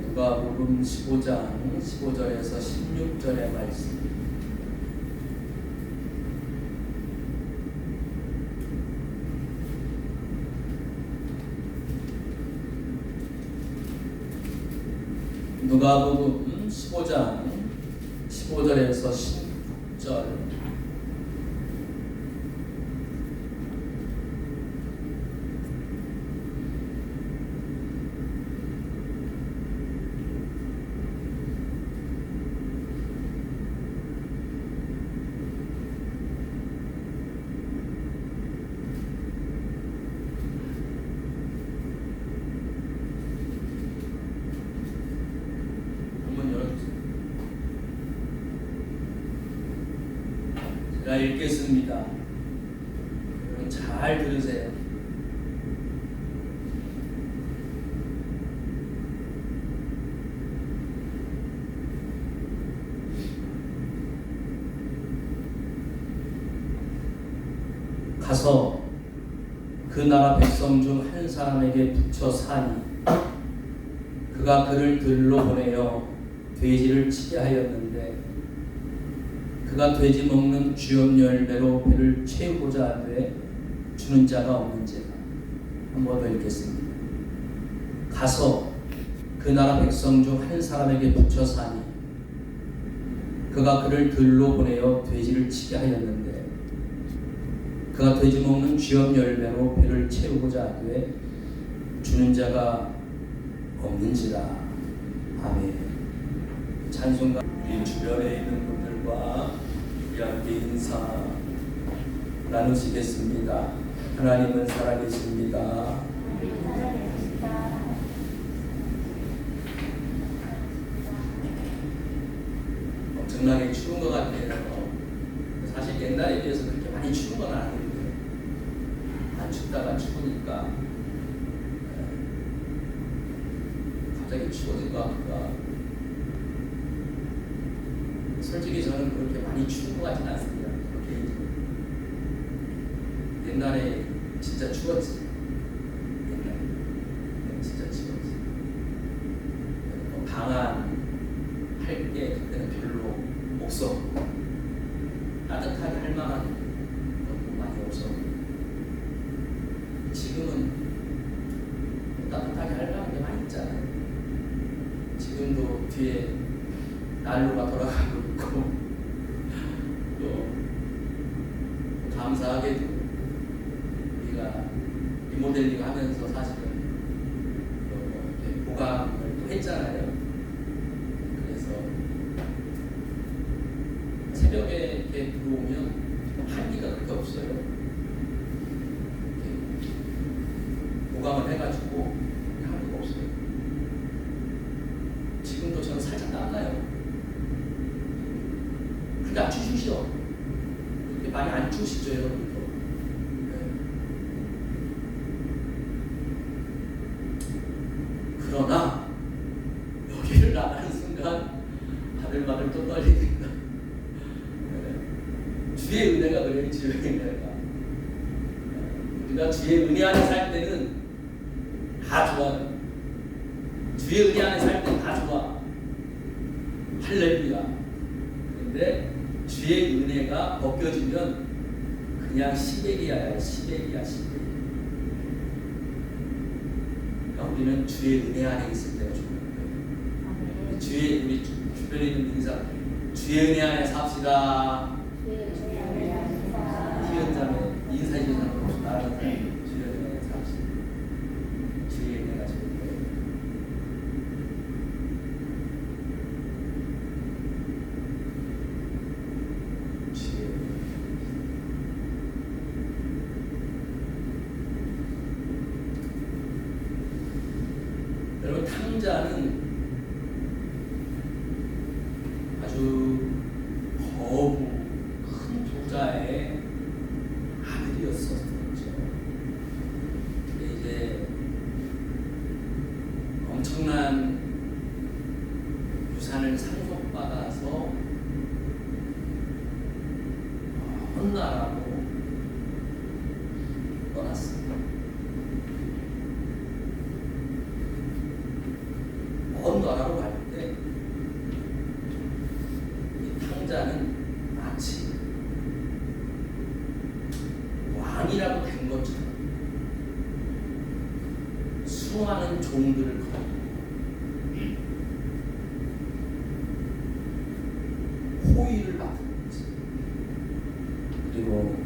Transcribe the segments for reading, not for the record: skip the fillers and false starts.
누가복음 15장 15절에서 16절의 말씀. 누가복음 15장 15절에서 16절. 제가 읽겠습니다. 여러분 잘 들으세요. 가서 그 나라 백성 중 한 사람에게 붙여 사니 그가 그를 들로 보내어 돼지를 치게 하였는데 그가 돼지 먹는 쥐업 열매로 배를 채우고자 하되 주는 자가 없는지라. 한 번 더 읽겠습니다. 가서 그 나라 백성 중 한 사람에게 붙여 사니 그가 그를 들로 보내어 돼지를 치게 하였는데 그가 돼지 먹는 쥐업 열매로 배를 채우고자 하되 주는 자가 없는지라. 아멘. 찬송가. 우리 주변에 있는 분들과 우리 함께 인사 나누시겠습니다. 하나님은 살아계십니다. 엄청나게 추운 것 같아요. 사실 옛날에 비해서 그렇게 많이 추운 건 아닌데 안 춥다가 추우니까 갑자기 추워진 것 같기도 하고. 솔직히 저는 그렇게 많이 추운 것 같지는 않습니다. 옛날에 진짜 추웠지. 옛날에 진짜 추웠지. 방한할 게 그때는 별로 없었고 따뜻하게 할 만한 것도 많이 없었고 지금은 따뜻하게 할 만한 게 많이 있잖아요. 지금도 뒤에 난로가 돌아가고 있고 또 감사하게도 우리가 리모델링 하면서 사실은 이렇게 보강을 또 했잖아요. 그래서 새벽에 이렇게 들어오면 한기가 그렇게 없어요. 이렇게 보강을 해가지고 한기가 없어요. 지금도 저는 살짝 땀나요. 그렇게 안 추우시죠? 그렇게 많이 안 추우시죠, 여러분도? 네. 그러나 여기를 나가는 순간 바들바들 또 떨립니다. 네. 주의 은혜가 그래요, 주의 은혜가. 우리가 주의 은혜 안에 살 때는 다 좋아요. 주의 은혜 안에 살 때는 다 좋아. 할렐루야. 그런데 주의 은혜가 벗겨지면 그냥 시베리아야, 시베리아. 그러니까 우리는 주의 은혜 안에 있을 때가 좋은 거예요. 주의, 우리 주변에 있는 인사, 주의 은혜 안에 삽시다. 희연자매 인사해 주는 사람 없어. 나라는 사람 주의 은혜 안에 삽시다. 주의 은혜가 좋은 거예요. 여러분 탕자는 아주 거부 큰 부자의 아들이었었죠. 근데 이제 엄청난 유산을 상속받아서 혼나라고 떠났습니다. 먼 나라로 갈 때 이 탕자는 마치 왕이라도 된 것처럼 수많은 종들을 거느리고 호의를 받는 거지. 그리고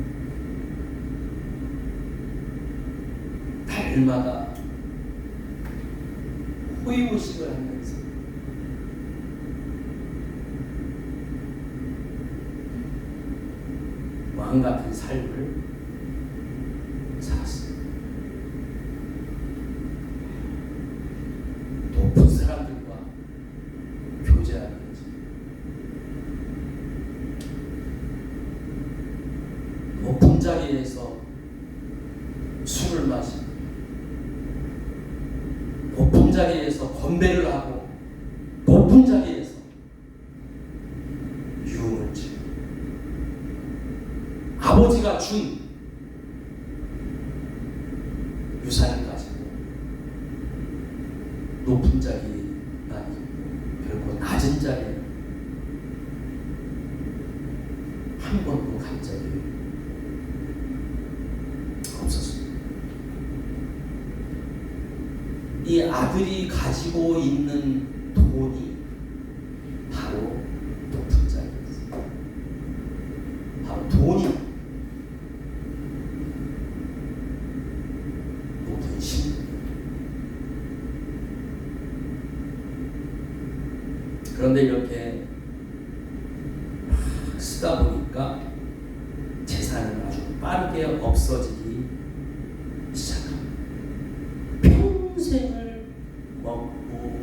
달마다 호의호식을 하면서 왕 같은 삶을 살았습니다. 높은 사람들과 교제하면서 높은 자리에서 술을 마시고 높은 자리에서 건배를 하고 높은 자리에서 유흥을 즐기고 아버지가 준 유산을 가지고 높은 자리에 있고 결코 낮은 자리에 한 번도 간 적이 없었습니다. 이 아들이 가지고 있는 돈이 바로 높은 자리였어요. 바로 돈이 높은 신분. 그런데 이렇게 쓰다 보니까 재산이 아주 빠르게 없어지기 시작합니다. 평생을 먹고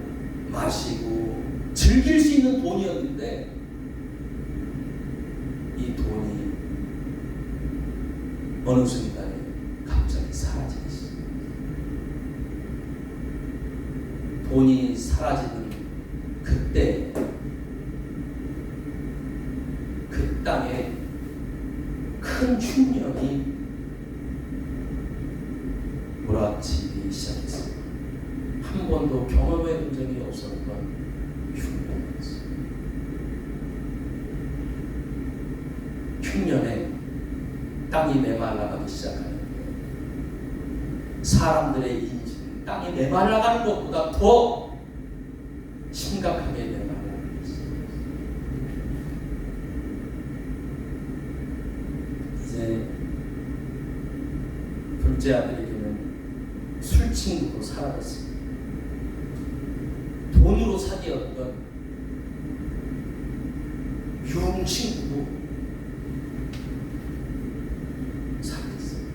마시고 즐길 수 있는 돈이었는데 이 돈이 어느 순간에 갑자기 사라지기 시작합니다. 돈이 사라지는 그때 그 땅에 큰 흉년이 몰아치기 시작했습니다. 한 번도 경험해 본 적이 없었던 흉년이었어요. 흉년에 땅이 메말라가기 시작하는데 사람들의 인식은 땅이 메말라가는 것보다 더 심각하게 메말라가기 시작했어요. 이제 둘째 아들에게는 술 친구도 사라졌습니다. 돈으로 사귀었던 유흥 친구도 사라졌어요.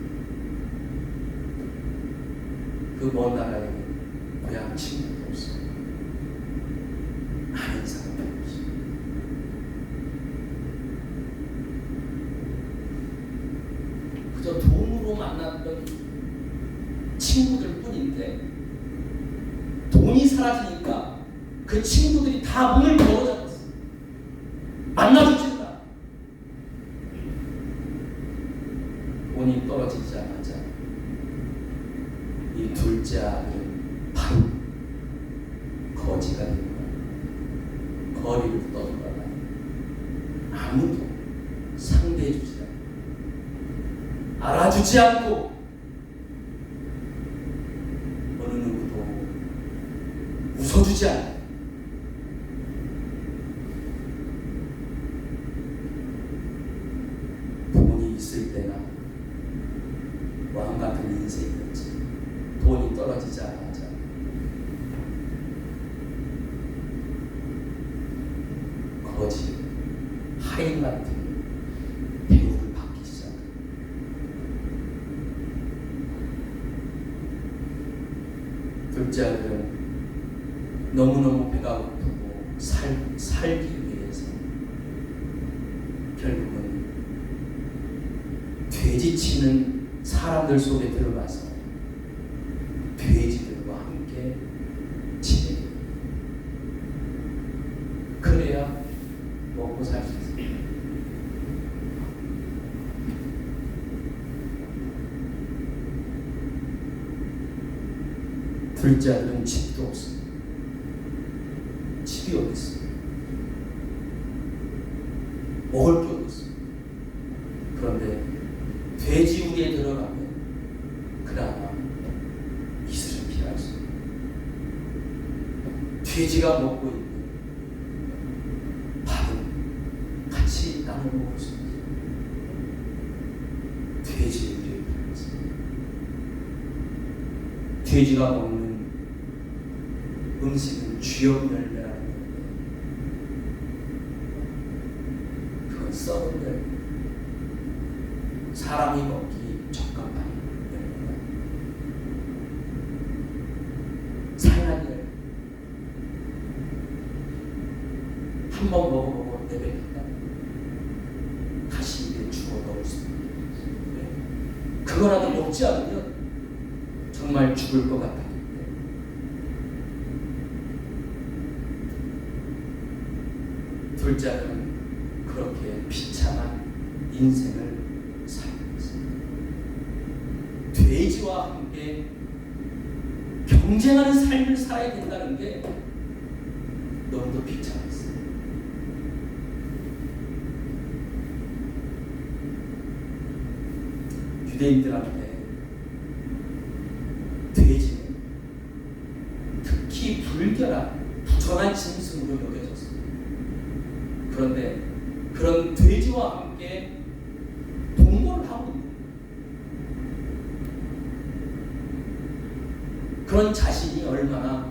그 먼 나라에는 고향 친구도 없어요. 아는 사람도 없어요. 그저 돈으로 만났던 친구들 뿐인데 돈이 사라지니까 그 친구들이 다 문을 걸어잡았어. 만나주지도 않아. 돈이 떨어지자마자 이 둘째 아들은 바로 거지가 된 거야. 거리를 떠돌아다니 아무도 상대해주지 않고 알아주지 않고 어느 누구도 웃어주지 않고 돈이 있을 때나 왕 같은 인생이었지. 돈이 떨어지자마자 거지 하인 같은 대우를 받기 시작합니다. 둘째 아들은 너무너무 배가 고프고 살기 위해서 결국은 돼지치는 사람들 속에 들어가서 돼지들과 함께 지내게 됩니다. 그래야 먹고 살 수 있습니다. 둘째 아들은 집도 없습니다. 집이 어디 있어? 먹을 게 어디 있어? 그런데 돼지우리에 들어가면 그나마 이슬을 피할 수 있어. 돼지가 먹고 있는 밥은 같이 나눠 먹을 수 있어. 돼지우리에 들어가서 돼지가 먹는 음식은 주역 열매라는 건데 그건 썩은 열매, 사람이 먹기 적합한 열매가 상한 열매. 한 번 먹어보고 내뱉겠다 다시 입에 주워 넣을 수 있는 그거라도 먹지 않으면 정말 죽을 것 같아. 둘째는 그렇게 비참한 인생을 살고 있습니다. 돼지와 함께 경쟁하는 삶을 살아야 된다는 게 너무도 비참했어요. 유대인들한테 돼지는 특히 불결한 부정한 짐승으로 여겨졌습니다. 그런데 그런 돼지와 함께 동거를 하고 있는 그런 자신이 얼마나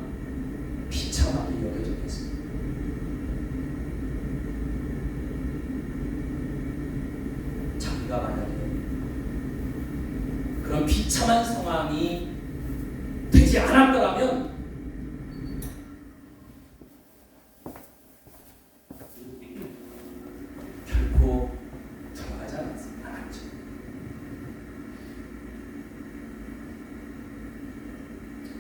비참하게 여겨졌겠습니까? 자기가 만약에 그런 비참한 상황이 되지 않았더라면 결코 들어가지 않았죠.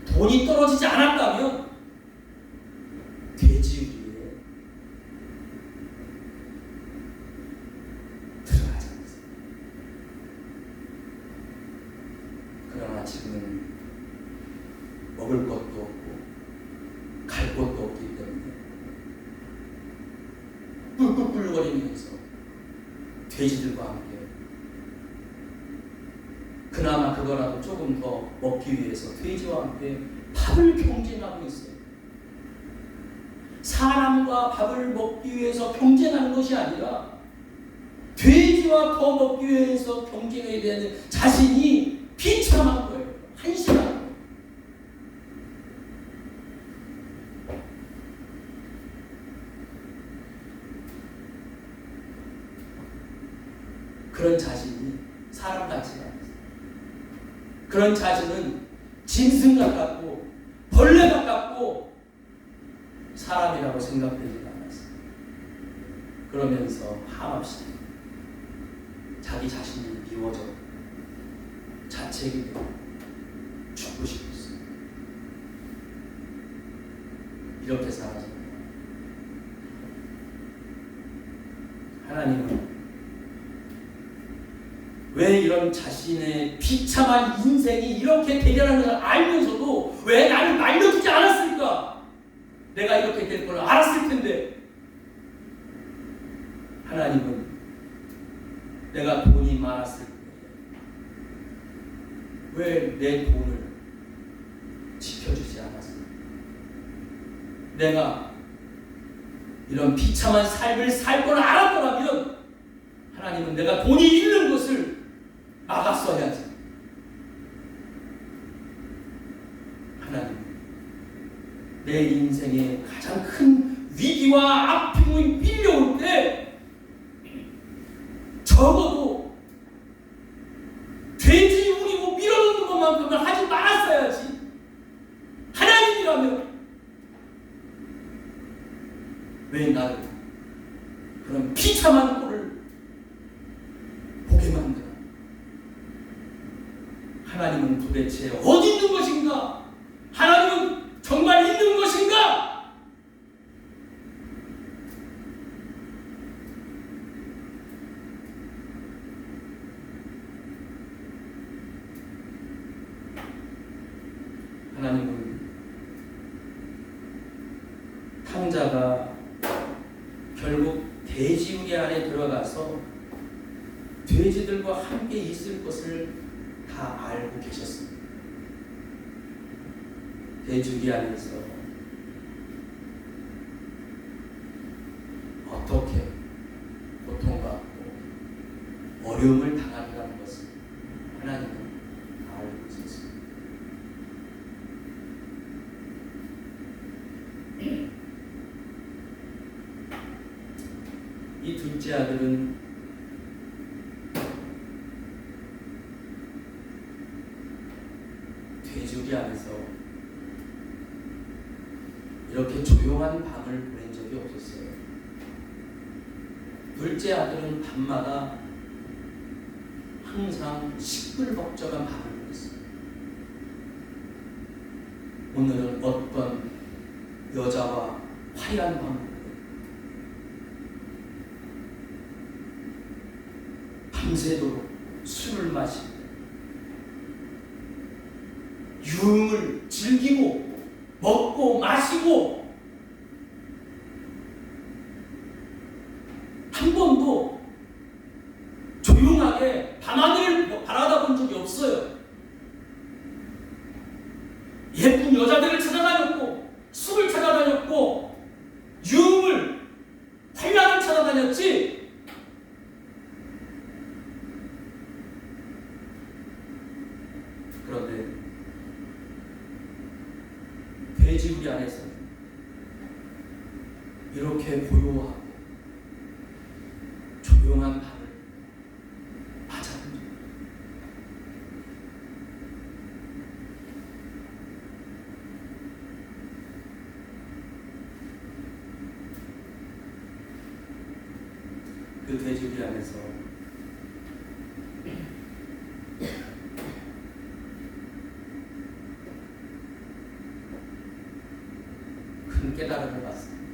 돈이 떨어지지 않았다면 돼지우리에 들어가지 않았습니다. 그러나 지금은 먹을 것도 없고 갈 곳도 없기 때문에 뿔뿔뿔거리면서 돼지들과 함께 그나마 그거라도 조금 더 먹기 위해서 돼지와 함께 밥을 경쟁하고 있어요. 사람과 밥을 먹기 위해서 경쟁하는 것이 아니라 돼지와 더 먹기 위해서 경쟁해야 되는 자신이 비참한 거예요. 한심한 거예요. 그런 자신이 사람 같지가 않아요. 그런 자신은 짐승 같았고 벌레 같았고 사람이라고 생각되지 않았어요. 그러면서 한없이 자기 자신이 미워져 자책이 되고 죽고 싶었어요. 이렇게 살아서 하나님은 왜 이런 자신의 비참한 인생이 이렇게 되려는 걸 알면서도 왜 나를 말려주지 않았을까? 내가 이렇게 될 걸 알았을 텐데. 하나님은 내가 돈이 많았을 때 왜 내 돈을 지켜주지 않았을까? 내가 이런 비참한 삶을 살 걸 알았더라면 하나님은 내가 돈이 잃는 것을 막았어야지. 하나님, 내 인생에 가장 큰 위기와 아픔이 밀려올 때 적어도 돼지 우리고 밀어넣는 것만큼은 하지 말았어야지. 하나님이라면 왜 나를 그런 비참한 꼴을 보게 만드나? 하나님은 도대체 어디 있는 것인가? 하나님은 정말 있는 것인가? 하나님은 탕자가 결국 돼지우개 안에 들어가서 돼지들과 함께 있을 것을 다 알고 계셨습니다. 돼지우개 안에서 어떻게 고통받고 어려움을 당한다는 것을 하나님은 다 알고 있었습니다. 이 둘째 아들은 돼지우개 안에서 이렇게 조용한 밤을 보낸 적이 없었어요. 둘째 아들은 밤마다 항상 시끌벅적한 밤을 보냈어요. 오늘은 어떤 여자와 화해한 밤을 밤새도록 술을 마시고 유흥을 즐기고 먹고 마시고 한 번도 조용하게 밤하늘을 바라다 본 적이 없어요. 예쁜 여자들을 찾아다녔고 술을 찾아다녔고 유흥을 환락을 찾아다녔지 그런데 돼지우리 안에서 이렇게 고요하고 조용한 밤을 맞아본 적 그 돼지우리 안에서 큰 깨달음을 받습니다.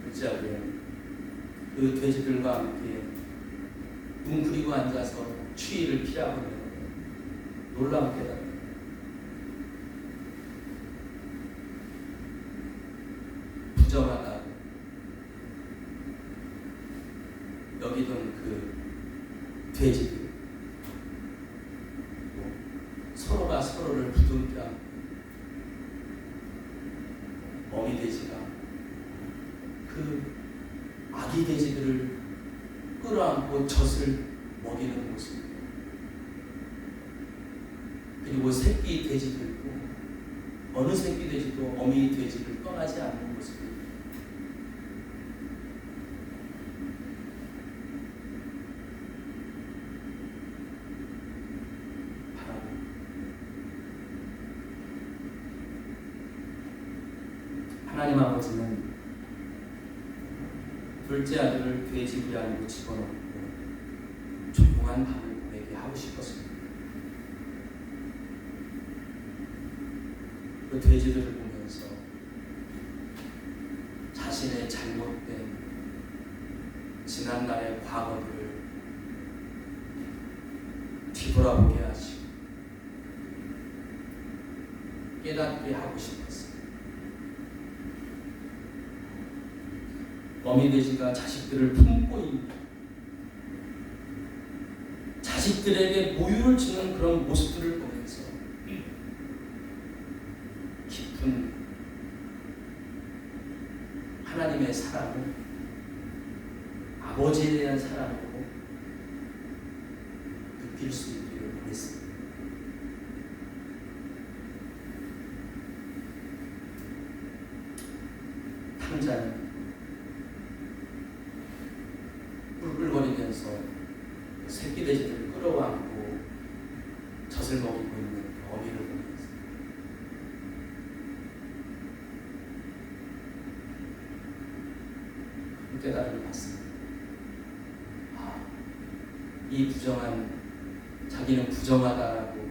둘째 아들은 그 돼지들과 함께 웅크리고 앉아서 추위를 피하고 있는 놀라운 깨달음. 부정하다고 여기던 그 돼지들 서로가 서로를 부둥켜 어미 돼지가 그 아기 돼지들을 끌어안고 젖을 먹이는 모습, 그리고 새끼 돼지들도 어느 새끼 돼지도 어미 돼지를 떠나지 않는 모습. 하나님 아버지는 둘째 아들을 돼지우리 안으로 집어넣고 조용한 밤을 보내게 하고 싶었습니다. 그 돼지들을 보면서 자신의 잘못된 지난날의 과거들을 뒤돌아보게 하시고 깨닫게 하고 싶었습니다. 어미 돼지가 자식들을 품고 있는, 자식들에게 모유를 주는 그런 모습들을 보면서 깊은 하나님의 사랑을 아버지에 대한 사랑으로 느낄 수 있기를 원했습니다. 탕자는 뿔뿔거리면서 새끼 돼지들을 끌어안고 젖을 먹이고 있는 어미를 보면서 깨달음을 받습니다. 이 부정한, 자기는 부정하다라고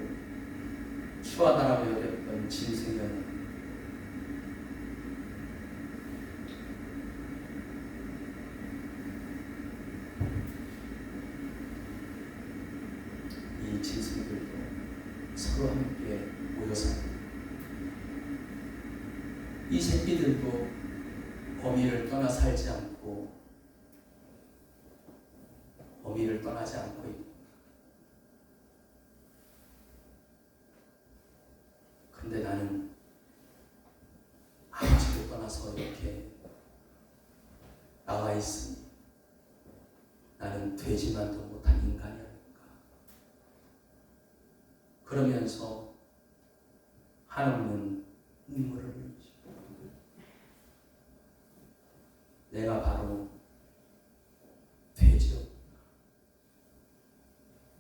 추하다라고 여겼던 짐승은 이 짐승들도 서로 함께 모여 삽니다. 이 새끼들도 어미를 떠나 살지 않고 어미를 떠나지 않고 있고, 근데 나는 아버지를 떠나서 이렇게 나와 있으니 나는 되지만도 못한 인간이 아닐까. 그러면서 한없는 눈물을 흘리죠. 내가 바로 돼지요.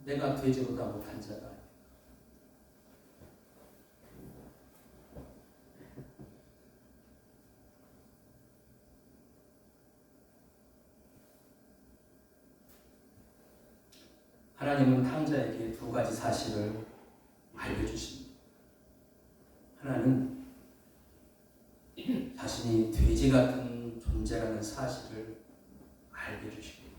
내가 돼지보다 못한 자가 아니야. 하나님은 탕자에게 두 가지 사실을 알려주십니다. 하나는 자신이 돼지 같은 존재라는 사실을 알게 해주십니다.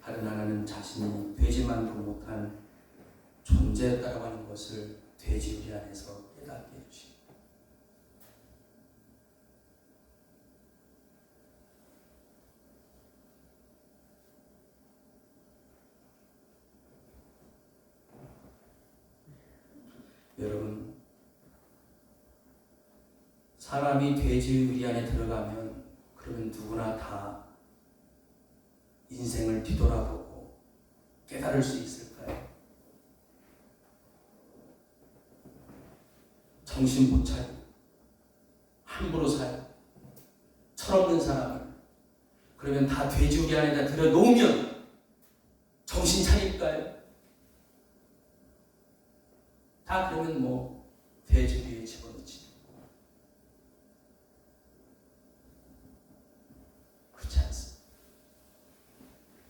다른 하나는 자신이 돼지만도 못한 존재였다고 하는 것을 돼지 우리 안에서 깨닫게 해주십니다. 여러분, 사람이 돼지 우리 안에 들어가면 그러면 누구나 다 인생을 뒤돌아보고 깨달을 수 있을까요? 정신 못 차리고 함부로 살고 철없는 사람을 그러면 다 돼지 우리 안에다 들여놓으면 정신 차릴까요? 다 그러면 뭐 돼지 위에 집어넣지. 그렇지 않습니다.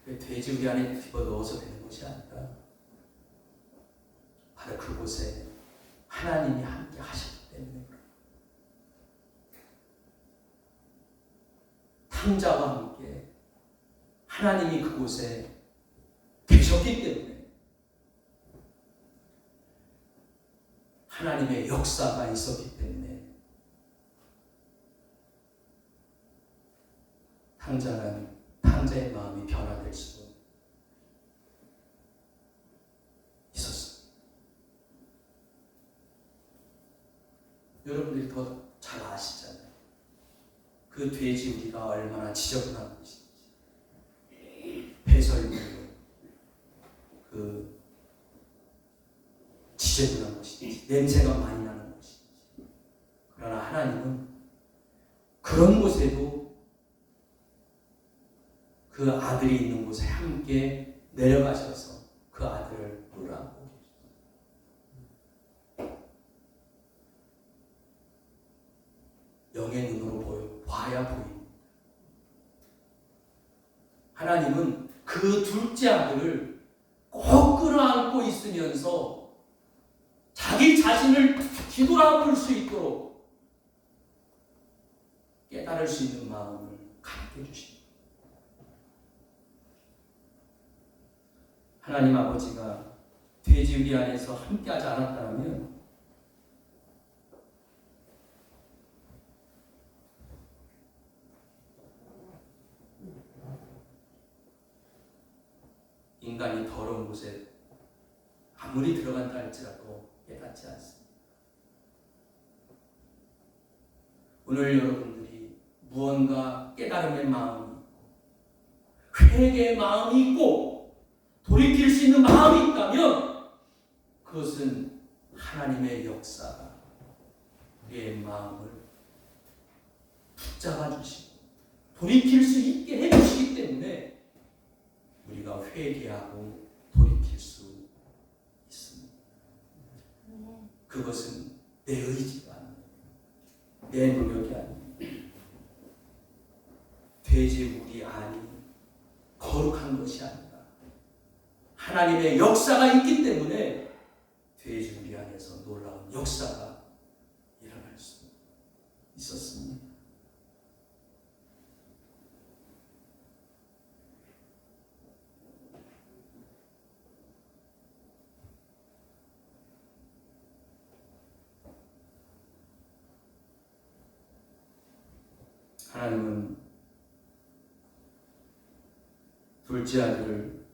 돼지 우리 안에 집어넣어서 되는 것이 아니라 바로 그곳에 하나님이 함께 하셨기 때문에 그래요. 탕자와 함께 하나님이 그곳에 계셨기 때문에 하나님의 역사가 있었기 때문에 탕자의 마음이 변화될 수 있었습니다. 여러분들이 더 잘 아시잖아요. 그 돼지 우리가 얼마나 지저분한 것인지, 배설물로 그 지저분한 것인지, 냄새가 많이 나는 것인지. 그러나 하나님은 그런 곳에도 그 아들이 있는 곳에 함께 내려가셔서 그 아들을 끌어안고 계십니다. 영의 눈으로 봐야 보입니다. 하나님은 그 둘째 아들을 꼭 끌어안고 있으면서 자기 자신을 뒤돌아볼 수 있도록 깨달을 수 있는 마음을 갖게 해주십니다. 하나님 아버지가 돼지 우리 안에서 함께하지 않았다면 인간이 더러운 곳에 아무리 들어간다 할지라도 깨닫지 않습니다. 오늘 여러분들이 무언가 깨달음의 마음이 있고 회개의 마음이 있고 돌이킬 수 있는 마음이 있다면 그것은 하나님의 역사가 우리의 마음을 붙잡아 주시고 돌이킬 수 있게 해주시기 때문에 우리가 회개하고 돌이킬 수 있습니다. 그것은 내 의지가 아닙니다. 내 노력이 아닙니다. 돼지 우리 안이 거룩한 것이 아니라 하나님의 역사가 있기 때문에 돼지 우리 안에서 놀라운 역사가 일어날 수 있었습니다. 둘째 아들을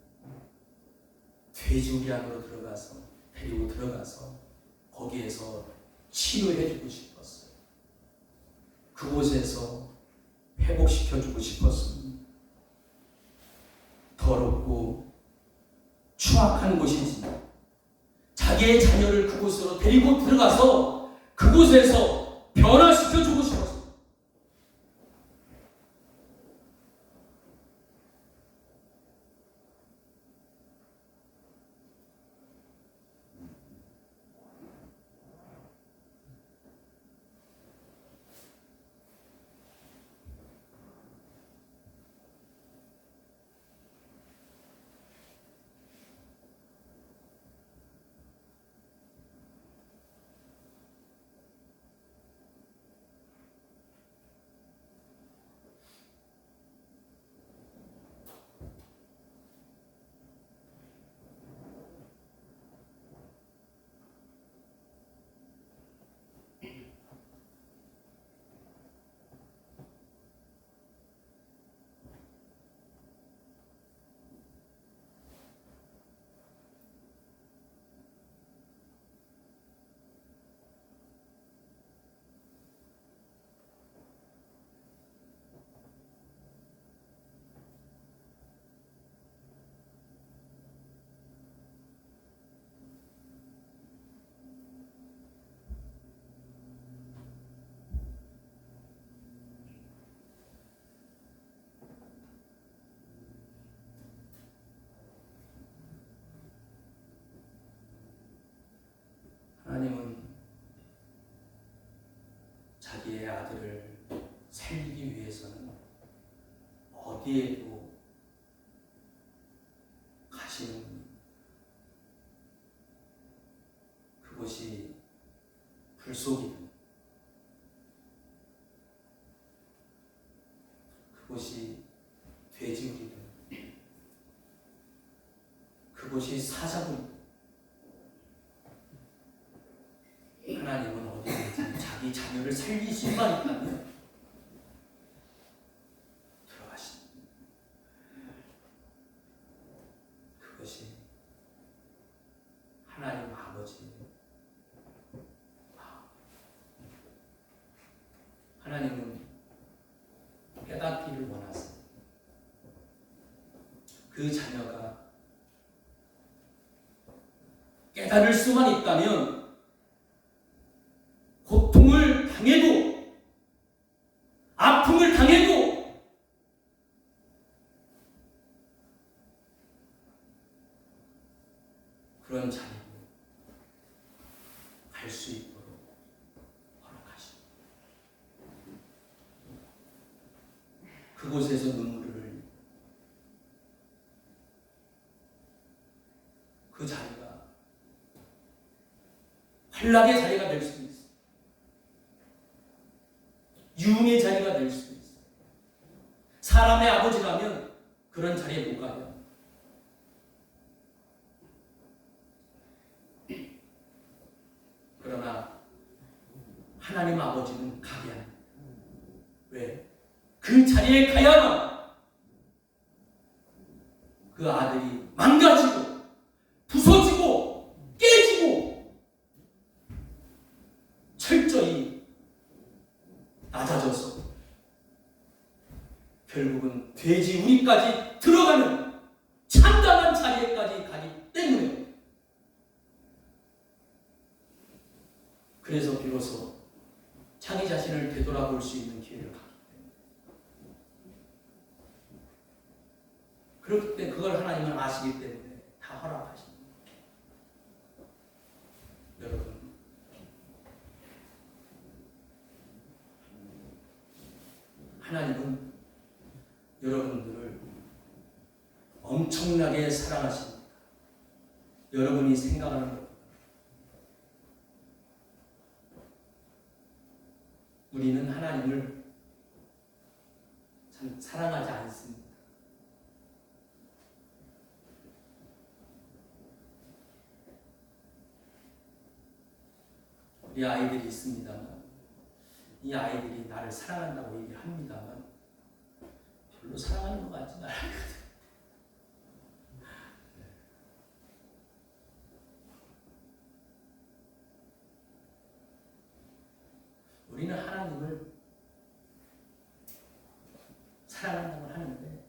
돼지우리 안으로 데리고 들어가서 거기에서 치료해주고 싶었어요. 그곳에서 회복시켜주고 싶었습니다. 더럽고 추악한 곳이지만 자기의 자녀를 그곳으로 데리고 들어가서 그곳에서 변화시켜주고 싶었어요. 하나님은 자기의 아들을 살리기 위해서는 어디에도 가시는 분입니다. 그것이 불 속이든 그것이 돼지우리든 그것이 사자든 하나님은 어디든지 자기 자녀를 살릴 수만 있다면 들어가십니다. 그것이 하나님 아버지예요. 하나님은 깨닫기를 원하세요. 그 자녀가 깨달을 수만 있다면 고통을 당해도 아픔을 당해도 그런 자리로 갈 수 있도록 허락하십니다. 그곳에서 눈물을 흘리고 그 자리가 환락의 자리가 될 수도 있어요. 유흥의 자리가 될 수도 있어요. 사람의 아버지라면 그런 자리에 못 가요. 그러나 하나님 아버지는 가게 합니다. 왜? 그 자리에 가야만 그 아들이 망가지고 부서지고 깨지고 철저히 낮아져서 결국은 돼지우리까지 들어가는 참담한 자리에까지 가기 때문에 그래서 비로소 자기 자신을 되돌아볼 수 있는 기회를 갖기 때문에 그렇기 때문에 그걸 하나님은 아시기 때문에 다 허락하십니다. 여러분 하나님은 여러분들을 엄청나게 사랑하십니다. 여러분이 생각하는 것 우리는 하나님을 참 사랑하지 않습니다. 우리 아이들이 있습니다만 이 아이들이 나를 사랑한다고 얘기합니다만 별로 사랑하는 것 같지는 않거든요. 사랑한다고 하는데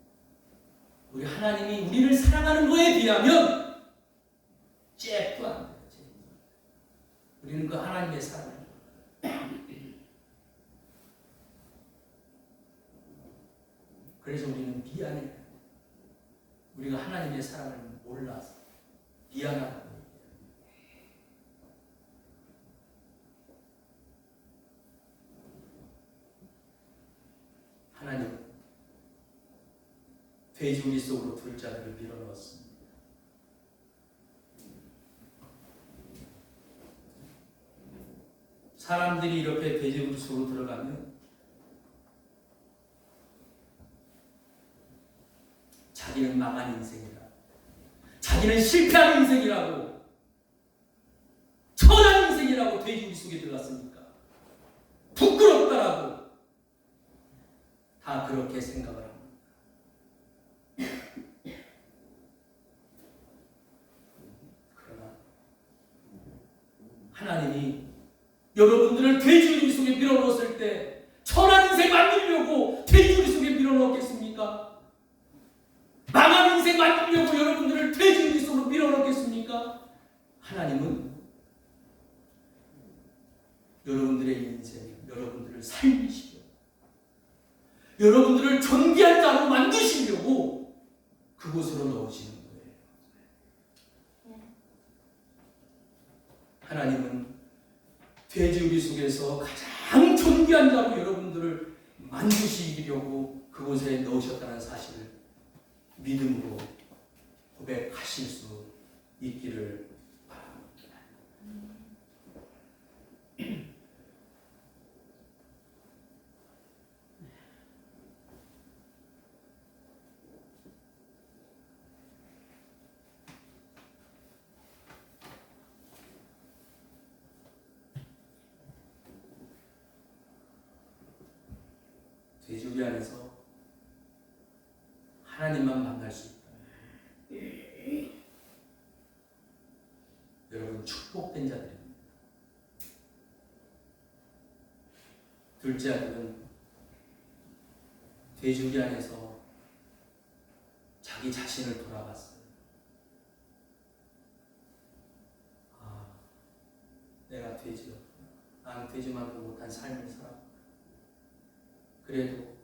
우리 하나님이 우리를 사랑하는 거에 비하면 잽도 안 돼요. 우리는 그 하나님의 사랑을 그래서 우리는 미안해요. 우리가 하나님의 사랑을 몰라서 미안하다고 얘기해요. 하나님은 돼지우리 속으로 둘째 아들을 밀어넣었습니다. 사람들이 이렇게 돼지우리 속으로 들어가면 자기는 망한 인생이다. 자기는 실패한 인생이라고, 천한 인생이라고 돼지우리 속에 들어갔으니까 부끄럽다라고 다 그렇게 생각을 합니다. 그러나 하나님이 여러분들을 돼지우리 속에 밀어넣었을 때 천한 인생 만들려고 돼지우리 속에 밀어넣었겠습니까? 망한 인생 만들려고 여러분들을 돼지우리 속으로 밀어넣겠습니까? 하나님은 여러분들의 인생, 여러분들을 살리시고 여러분들을 존귀한 자로 만드시려고 그곳으로 넣으시는 거예요. 하나님은 돼지우리 속에서 가장 존귀한 자로 여러분들을 만드시려고 그곳에 넣으셨다는 사실을 믿음으로 고백하실 수 있기를 바랍니다. 돼지우리 안에서 하나님만 만날 수 있다. 여러분 축복된 자들입니다. 둘째 아들은 돼지우리 안에서 자기 자신을 돌아봤어요. 아, 내가 돼지였구나. 나는 돼지만도 못한 삶을 살았구나. 그래도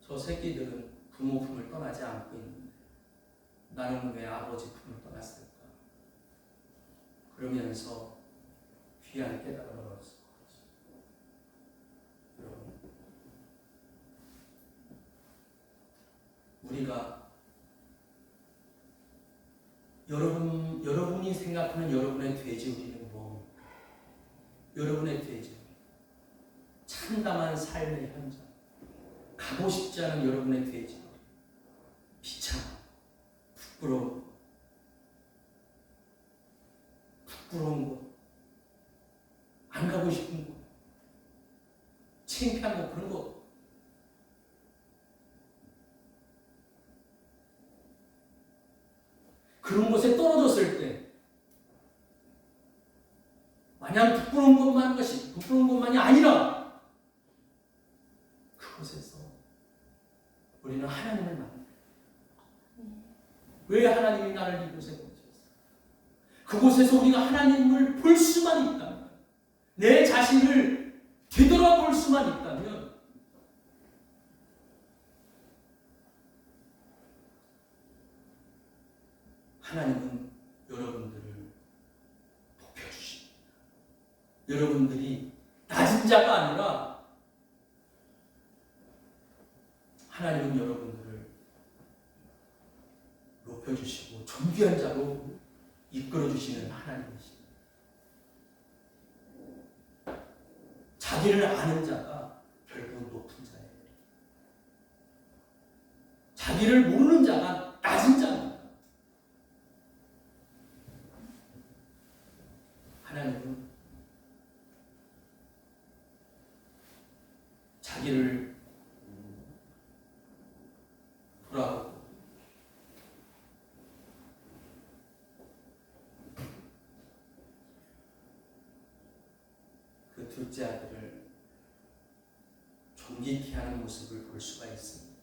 저 새끼들은 부모 품을 떠나지 않고 있는데 나는 왜 아버지 품을 떠났을까? 그러면서 귀한 깨달음을 얻었을 거죠. 여러분, 우리가 여러분이 생각하는 여러분의 돼지우리는 뭡니까? 여러분의 돼지우리, 참담한 삶의 현장, 가고 싶지 않은 여러분의 돼지우리, 비참함, 부끄러운 곳, 안 가고 싶은 곳, 창피한 곳, 그런 곳. 그런 곳에 떨어졌을 때 마냥 부끄러운 것만이 아니라 그곳에서 우리는 하나님을 만나요. 왜 하나님이 나를 이곳에 보내셨어요? 그곳에서 우리가 하나님을 볼 수만 있다면, 내 자신을 되돌아볼 수만 있다면 하나님은 여러분들을 높여주십니다. 여러분들이 낮은 자가 아니라 하나님은 여러분들을 높여주시고 존귀한 자로 이끌어주시는 하나님이십니다. 자기를 아는 자가 결국 높은 자예요. 자기를 모르는 자가 낮은 자입니다. 하나님은 자기를 돌아보고 그 둘째 아들을 존귀케 하는 모습을 볼 수가 있습니다.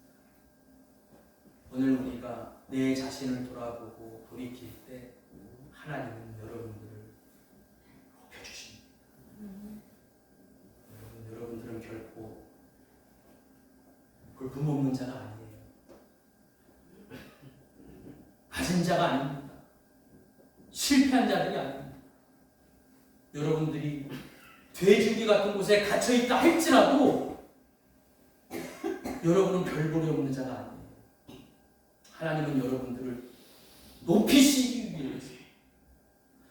오늘 우리가 내 자신을 돌아보고 돌이킬 때 하나님은 여러분들을 높여주십니다. 여러분들은 결코 볼품없는 자가 아니에요. 가진 자가 아닙니다. 실패한 자들이 아닙니다. 여러분들이 돼지우리 같은 곳에 갇혀있다 할지라도 여러분은 별 볼이 없는 자가 아니에요. 하나님은 여러분들을 높이시기 위해서,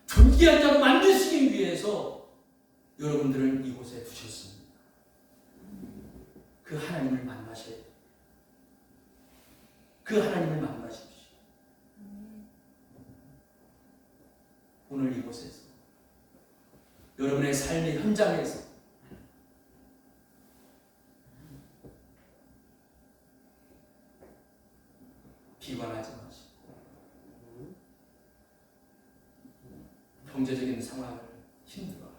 존귀한 자로 만드시기 위해서 여러분들을 이곳에 두셨습니다. 그 하나님을 만나셔야 돼요. 그 하나님을 만나십시오. 오늘 이곳에서, 여러분의 삶의 현장에서 비관하지 마시고 경제적인 상황을 힘들어하고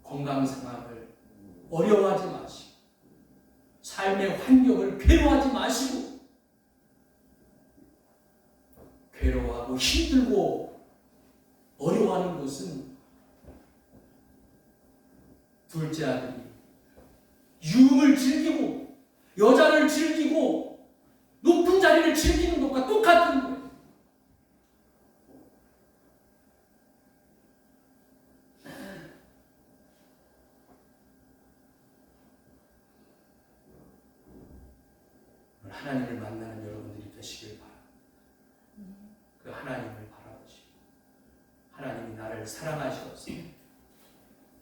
건강 상황을 어려워하지 마시고 삶의 환경을 괴로워하지 마시고 괴로워하고 힘들고 어려워하는 것은 둘째 아들이 유흥을 즐기고 여자를 즐기고 높은 자리를 즐기는 것과 똑같은 거예요. 하나님을 만나는 여러분들이 되시길 바랍니다. 그 하나님을 바라보시고 하나님이 나를 사랑하셔서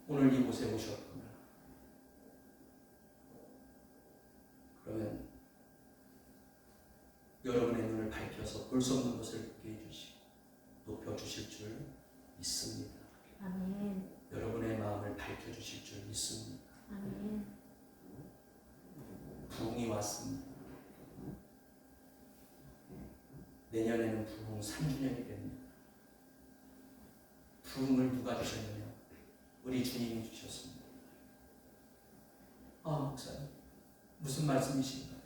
오늘 이곳에 오셨구나. 그러면 여러분의 눈을 밝혀서 볼 수 없는 것을 보게 해주시고 높여주실 줄 믿습니다. 아멘. 여러분의 마음을 밝혀주실 줄 믿습니다. 아멘. 부흥이 왔습니다. 내년에는 부흥 3주년이 됩니다. 부흥을 누가 주셨느냐? 우리 주님이 주셨습니다. 아, 목사님, 무슨 말씀이신가요?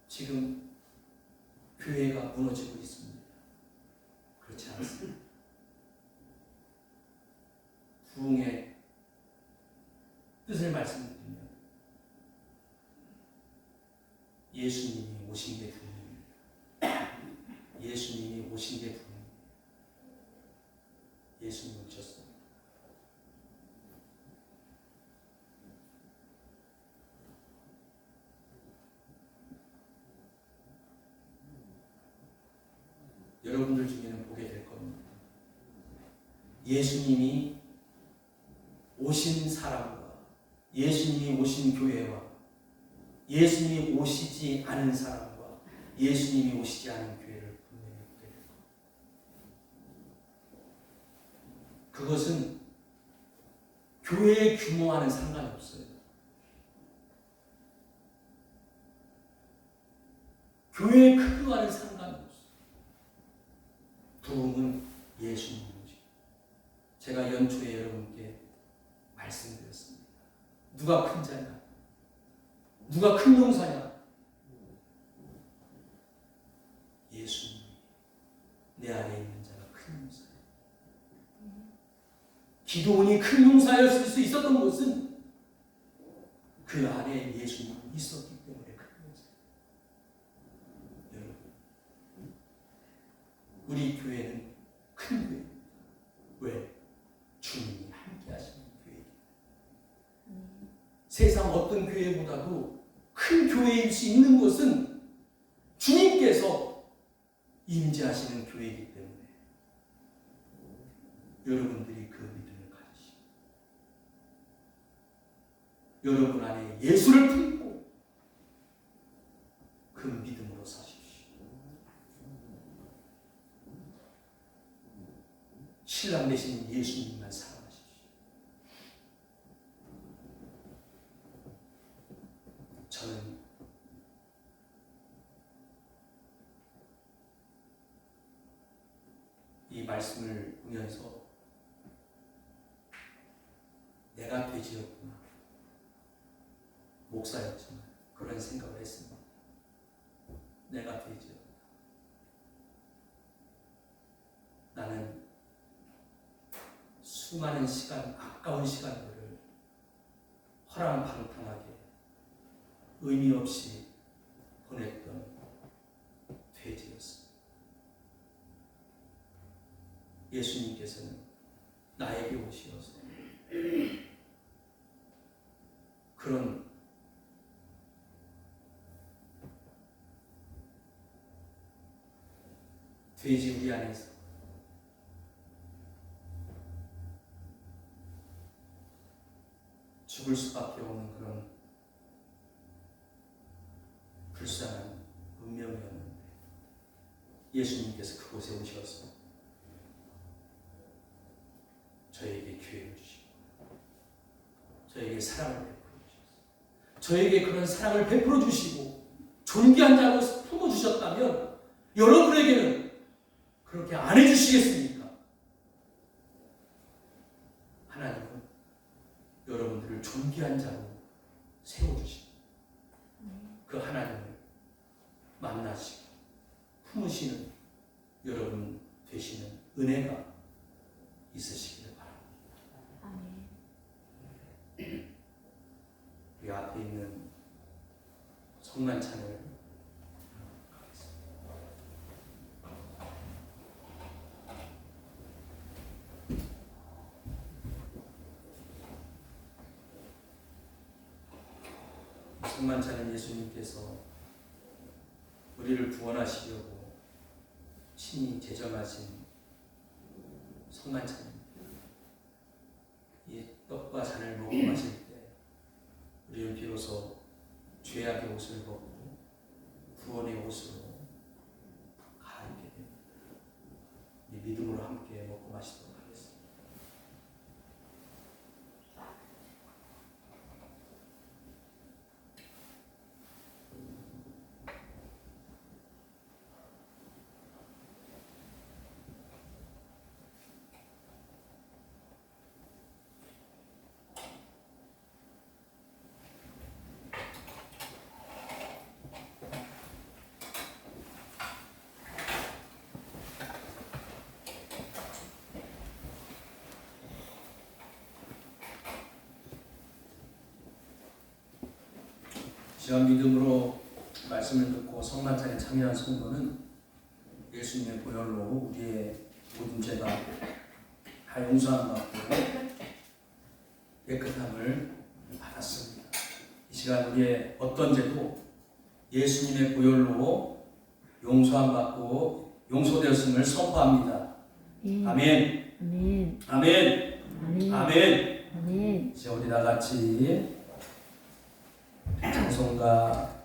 지금 교회가 무너지고 있습니다. 그렇지 않습니다. 부흥의 뜻을 말씀드리면 예수님이 오신 게 부흥입니다. 예수님이 오신 게 부흥입니다. 예수님이 오셨습니다. 여러분들 중에는 보게 될 겁니다. 예수님이 오신 사람과 예수님이 오신 교회와 예수님이 오시지 않은 사람과 예수님이 오시지 않은 교회를 분명히 보게 될 겁니다. 그것은 교회의 규모와는 상관이 없어요. 교회의 크기와는 상관이 없어요. 부흥은 예수님이죠. 제가 연초에 여러분께 말씀드렸습니다. 누가 큰 자냐? 누가 큰 용사냐? 예수님. 내 안에 있는 자가 큰 용사예요. 기도원이 큰 용사였을 수 있었던 것은 그 안에 예수님이 있었기 때문에 큰 용사예요. 여러분, 우리 교회는 큰 교회입니다. 왜? 주님이 함께 하시는 교회입니다. 세상 어떤 교회보다도 큰 교회일 수 있는 것은 주님께서 임재하시는 교회이기 때문에 여러분들이 그 믿음을 가지시고 여러분 안에 예수를 품고 그 믿음으로 사십시오. 신랑 되신 예수님만 사랑하십시오. 저는 이 말씀을 보면서 내가 돼지였구나, 목사였지만 그런 생각을 했습니다. 내가 되지어다. 나는 수많은 시간, 아까운 시간들을 허랑방탕하게 의미 없이 보냈던 돼지였습니다. 예수님께서는 나에게 오시어서 그런 돼지 우리 안에서 죽을 수밖에 없는 그런 불쌍한 운명이었는데 예수님께서 그곳에 오셔서 저에게 기회를 주시고 저에게 사랑을 베풀어 주셨어요. 저에게 그런 사랑을 베풀어 주시고 존귀한 자로 품어주셨다면 여러분에게는 그렇게 안 해주시겠습니까? 하나님은 여러분들을 존귀한 자로 세워주시고 그 하나님을 만나시고 품으시는 여러분 되시는 은혜가 있으시기를 바랍니다. 아멘. 우리 앞에 있는 성만찬을 성만찬은 예수님께서 우리를 구원하시려고 친히 제정하신 성만찬입니다. 이 떡과 잔을 먹고 마실 때 우리는 비로소 죄악의 옷을 벗고 구원의 옷으로 갈아입게 됩니다. 이 믿음으로 함께 먹고 마시도록 하겠습니다. 지난 믿음으로 말씀을 듣고 성만찬에 참여한 성도는 예수님의 보혈로 우리의 모든 죄가 다 용서함 받고 깨끗함을 받았습니다. 이 시간 우리의 어떤 죄도 예수님의 보혈로 용서함 받고 용서되었음을 선포합니다. 아멘. 아멘. 아멘. 아멘. 아멘. 아멘. 이제 우리 다 같이 찬송가